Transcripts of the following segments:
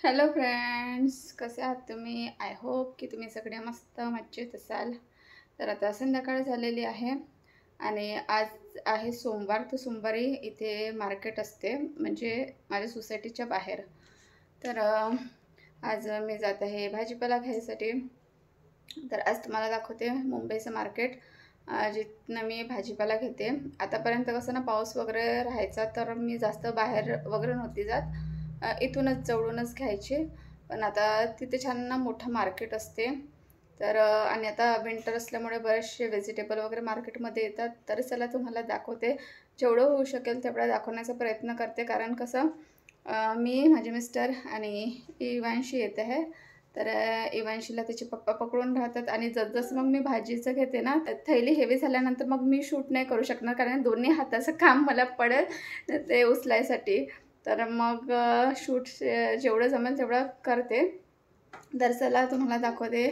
Hello friends, कसे आहात तुम्ही? आय होप की तुम्ही सगळे मस्त मजेत असाल. तर आता संध्याकाळ झालेली आहे आणि आज आहे सोमवार. तर सोमवारी इथे मार्केट असते, म्हणजे माझ्या सोसायटीच्या बाहेर. तर आज मी जात आहे भाजीपाला घ्यायसाठी. तर आज तुम्हाला दाखवते मुंबईचं मार्केट, जिथनं मी भाजीपाला घेते. आतापर्यंत कसं ना, पाऊस वगैरे राहायचा तर मी जास्त बाहेर वगैरे नव्हती जात, इथूनच जवळूनच घ्यायचे. पण आता तिथे छान ना मोठं मार्केट असते. तर आणि आता विंटर असल्यामुळे बरेचसे व्हेजिटेबल वगैरे मार्केटमध्ये येतात. तर चला तुम्हाला दाखवते, जेवढं होऊ शकेल तेवढा दाखवण्याचा प्रयत्न करते. कारण कसं मी, माझे मिस्टर आणि इवांशी येत आहे. तर इवांशीला तिचे पप्पा पकडून राहतात आणि जसजसं मग मी भाजीचं घेते ना, थैली हेवी झाल्यानंतर मग मी शूट नाही करू शकणार, कारण दोन्ही हाताचं काम मला पडेल ते उचलायसाठी. तर मग शूट जेवढं जमेल तेवढं करते. तर चला तुम्हाला दाखवते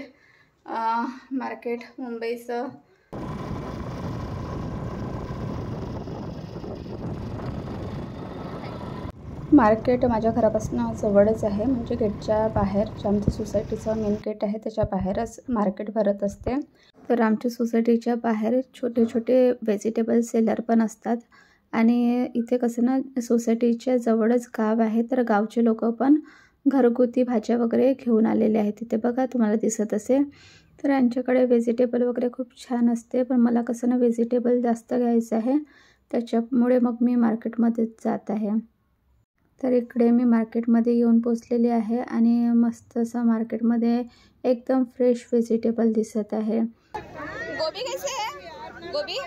मार्केट मुंबईचं. मार्केट माझ्या घरापासून जवळच आहे, म्हणजे गेटच्या बाहेर, जे आमच्या सोसायटीचं मेन गेट आहे त्याच्या बाहेरच मार्केट भरत असते. तर आमच्या सोसायटीच्या बाहेर छोटे छोटे व्हेजिटेबल सेलर पण असतात. आणि इथे कसं ना, सोसायटीच्या जवळच गाव आहे, तर गावचे लोक पण घरगुती भाज्या वगैरे घेऊन आलेले आहेत. तिथे बघा, तुम्हाला दिसत असेल. तर यांच्याकडे व्हेजिटेबल वगैरे खूप छान असते, पण मला कसं ना व्हेजिटेबल जास्त घ्यायचं आहे, त्याच्यामुळे मग मी मार्केटमध्येच जात आहे. तर इकडे मी मार्केटमध्ये येऊन पोचलेली आहे आणि मस्त असं मार्केटमध्ये एकदम फ्रेश व्हेजिटेबल दिसत आहे. गोभी कैसे है? गोभी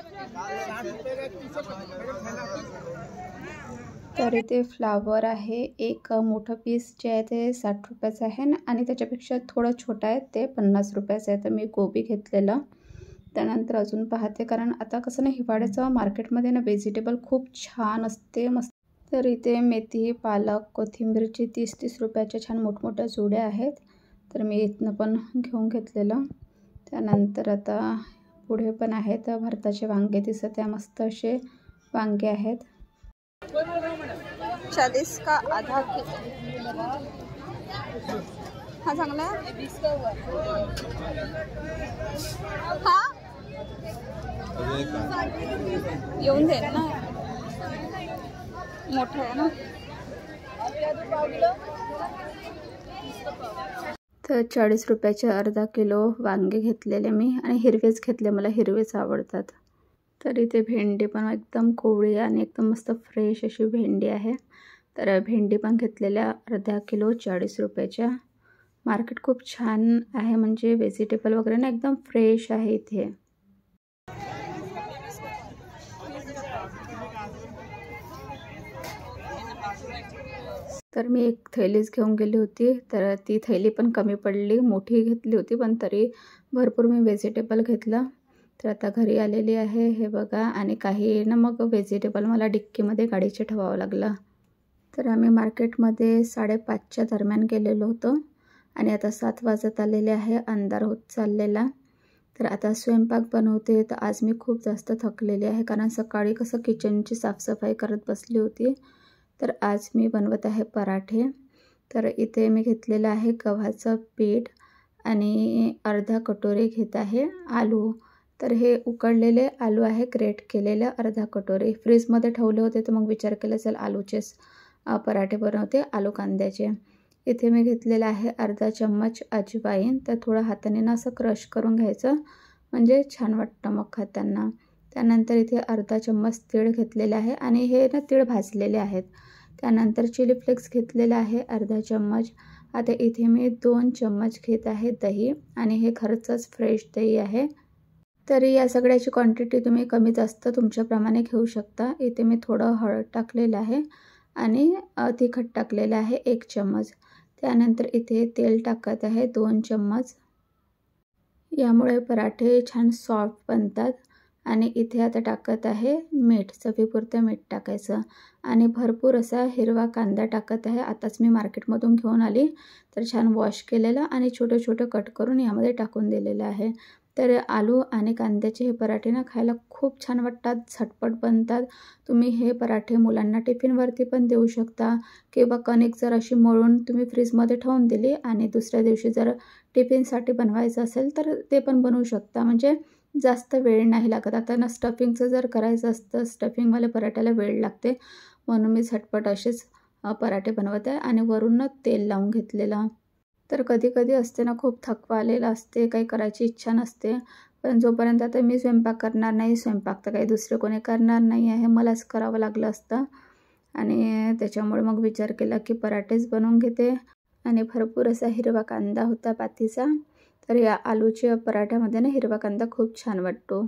तर इथे फ्लावर आहे, एक मोठं पीस जे आहे ते 60 रुपयाचं आहे आणि त्याच्यापेक्षा थोडं छोटं आहे ते 50 रुपयाचं आहे. तर मी गोबी घेतलेलं. त्यानंतर अजून पाहते, कारण आता कसं ना, हिवाळ्याचं मार्केटमध्ये ना व्हेजिटेबल खूप छान असते, मस्त. तर इथे मेथी, पालक, कोथिंबीरची 30-30 रुपयाच्या छान मोठमोठ्या जुड्या आहेत. तर मी इथनं पण घेऊन घेतलेलं. त्यानंतर आता पुढे पण आहेत भरताचे वांगे दिसत आहे, मस्त असे वांगे आहेत. 40 का आधा किलो. हा चांगला आहे. हा येऊन दे ना, मोठं आहे ना. तर 40 रुपयाचे अर्धा किलो वांगे घेतलेले मी, आणि हिरवेच घेतले, मला हिरवेच आवडतात. तर इथे भेंडी पण एकदम कोवळी आणि एकदम मस्त फ्रेश अशी भेंडी आहे. तर भेंडी पण घेतलेल्या अर्धा किलो 40 रुपयाच्या. मार्केट खूप छान आहे, म्हणजे व्हेजिटेबल वगैरे ना एकदम फ्रेश आहे इथे. तर मी एक थैलीच घेऊन गेली होती, तर ती थैली पण कमी पडली, मोठी घेतली होती पण तरी भरपूर मी व्हेजिटेबल घेतलं. तर आता घरी आलेली आहे, हे बघा. आणि काही ना मग व्हेजिटेबल मला डिक्कीमध्ये गाडीचे ठेवावं लागलं. तर आम्ही मार्केटमध्ये 5:30च्या दरम्यान गेलेलो होतो आणि आता 7 वाजत आलेले आहे, अंधार होत चाललेला. तर आता स्वयंपाक बनवते. तर आज मी खूप जास्त थकलेली आहे, कारण सकाळी कसं किचनची साफसफाई करत बसली होती. तर आज मी बनवत आहे पराठे. तर इथे मी घेतलेलं आहे गव्हाचं पीठ आणि अर्धा कटोरी घेत आहे आलू. तर हे उकडलेले आलू आहे, ग्रेट केलेले अर्धा कटोरी. फ्रीजमध्ये ठेवले होते, तर मग विचार केला चल आलूचेच पराठे बनवते, आलू कांद्याचे. इथे मी घेतलेलं आहे अर्धा चम्मच अजवाईन. तर थोडं हाताने ना असं क्रश करून घ्यायचं, म्हणजे छान वाटतं मग खाताना. त्यानंतर इथे अर्धा चम्मच तीळ घेतलेले आहे आणि हे ना तीळ भाजलेले आहेत. त्यानंतर चिली फ्लेक्स घेतलेला आहे अर्धा चम्मच. आता इथे मी 2 चम्मच घेत आहे दही, आणि हे खरंच फ्रेश दही आहे. तर या सगळ्याची क्वांटिटी तुम्ही कमी जास्त तुमच्याप्रमाणे घेऊ शकता. इथे मी थोडं हळद टाकलेलं आहे आणि तिखट टाकलेलं आहे 1 चम्मच. त्यानंतर इथे तेल टाकत आहे 2 चम्मच. यामुळे पराठे छान सॉफ्ट बनतात. आणि इथे आता टाकत आहे मीठ, चवीपुरतं मीठ टाकायचं. आणि भरपूर असा हिरवा कांदा टाकत आहे. आताच मी मार्केटमधून घेऊन आली, तर छान वॉश केलेला आणि छोटे छोटे कट करून यामध्ये टाकून दिलेलं आहे. तर आलू आणि कांद्याचे हे पराठे ना खायला खूप छान वाटतात, झटपट बनतात. तुम्ही हे पराठे मुलांना टिफिनवरती पण देऊ शकता किंवा कणिक जर अशी मळून तुम्ही फ्रीजमध्ये ठेवून दिली आणि दुसऱ्या दिवशी जर टिफिनसाठी बनवायचं असेल तर ते पण बनवू शकता. म्हणजे जास्त वेळ नाही लागत. आता ना स्टफिंगचं जर करायचं असतं, स्टफिंगवाले पराठ्याला वेळ लागते, म्हणून मी झटपट असेच पराठे बनवत आहे आणि वरून तेल लावून घेतलेलं. तर कधी-कधी असते ना खूप थकवा आलेला असते, काही करायची इच्छा नसते. पण जोपर्यंत आता मी स्वयंपाक करणार नाही, स्वयंपाक तर काही दुसरे कोणी करणार नाही आहे, मलाच करावं लागलं असतं. आणि त्याच्यामुळे मग विचार केला की पराठेच बनवून घेते. आणि भरपूर असा हिरवा कांदा होता पातीचा. तर या आलूच्या पराठ्यामध्ये ना हिरवा कांदा खूप छान वाटतो.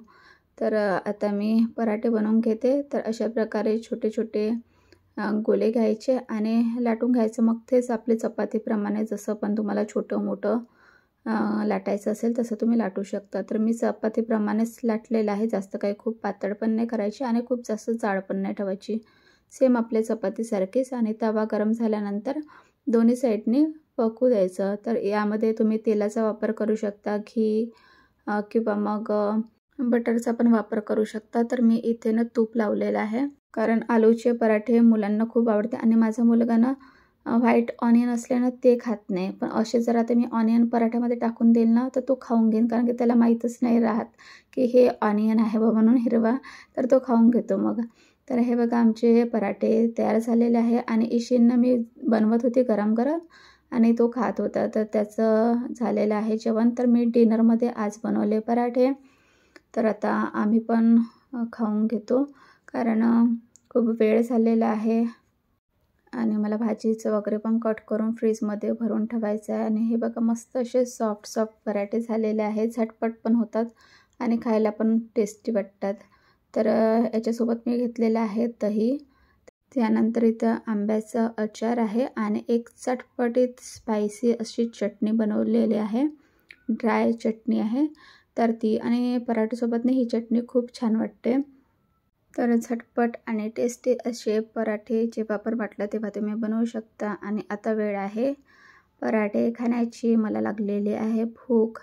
तर आता मी पराठे बनवून घेते. तर अशा प्रकारे छोटे-छोटे गोले घ्यायचे आणि लाटून घ्यायचं. मग तेच आपले चपातीप्रमाणे जसं पण तुम्हाला छोटं-मोठं लाटायचं असेल तसं तुम्ही लाटू शकता. तर मी चपातीप्रमाणेच लाटलेलं आहे. जास्त काही खूप पातळ पण नाही करायची आणि खूप जास्त जाड पण नाही ठेवायची. सेम आपल्या चपातीसारखीच. आणि तवा गरम झाल्यानंतर दोन्ही साईडनी पकू द्यायचं. तर यामध्ये तुम्ही तेलाचा वापर करू शकता, घी किंवा मग बटरचा पण वापर करू शकता. तर मी इथे ना तूप लावलेलं आहे, कारण आलूचे पराठे मुलांना खूप आवडते आणि माझा मुलगा ना व्हाईट ऑनियन असल्यानं ते खात नाही. पण असे जर आता मी ऑनियन पराठ्यामध्ये टाकून देईल ना तर तो खाऊन घेईन, कारण की त्याला माहीतच नाही राहत की हे ऑनियन आहे बा म्हणून हिरवा, तर तो खाऊन घेतो मग. तर हे बघा आमचे पराठे तयार झालेले आहे आणि इशींना मी बनवत होते गरम-गरम आणि तो खात होता. तर त्याचं झालेलं आहे जेवण. तर मी डिनरमध्ये आज बनवले पराठे. तर आता आम्ही पण खाऊन घेतो, कारण खूप वेळ झालेला आहे आणि मला भाजीचं वगैरे पण कट करून फ्रीजमध्ये भरून ठेवायचं आहे. आणि हे बघा मस्त असे सॉफ्ट पराठे झालेले आहेत, झटपट पण होतात आणि खायला पण टेस्टी वाटतात. तर याच्यासोबत मी घेतलेलं आहे दही. त्यानंतर इथं आंब्याचं अचार आहे आणि एक चटपटीत स्पायसी अशी चटणी बनवलेली आहे, ड्राय चटणी आहे. तर ती आणि पराठेसोबत ही चटणी खूप छान वाटते. तर झटपट आणि टेस्टी असे पराठे जेव्हा पण वाटलं तेव्हा तुम्ही बनवू शकता. आणि आता वेळ आहे पराठे खाण्याची. मला लागलेली आहे भूक.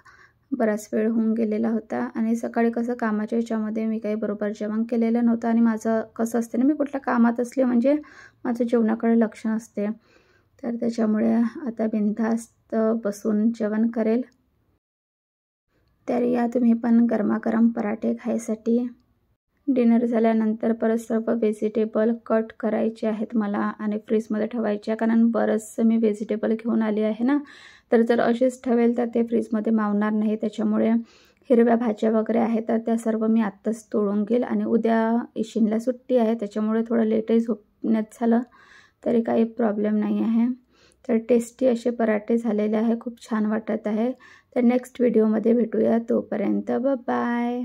बराच वेळ होऊन गेलेला होता आणि सकाळी कसं कामाच्या ह्याच्यामध्ये मी काही बरोबर जेवण केलेलं नव्हतं. आणि माझं कसं असते ना, मी कुठल्या कामात असले म्हणजे माझं जेवणाकडे लक्ष नसते. तर त्याच्यामुळे आता बिनधास्त बसून जेवण करेल. तर या तुम्ही पण गरमागरम पराठे खायसाठी. डिनर झाल्यानंतर परत सर्व व्हेजिटेबल कट करायचे आहेत मला आणि फ्रीजमध्ये ठेवायचे, कारण बरंचसं मी व्हेजिटेबल घेऊन आली आहे ना. तर जर असेच ठेवेल तर ते फ्रीजमध्ये मावणार नाही. त्याच्यामुळे हिरव्या भाज्या वगैरे आहेत तर त्या सर्व मी आत्ताच तोडून घेईल. आणि उद्या इशिनला सुट्टी आहे, त्याच्यामुळे थोडं लेटही झोपण्यात झालं तरी काही प्रॉब्लेम नाही आहे. तर टेस्टी असे पराठे झालेले आहे, खूप छान वाटत आहे. तर नेक्स्ट व्हिडिओमध्ये भेटूया. तोपर्यंत बाय.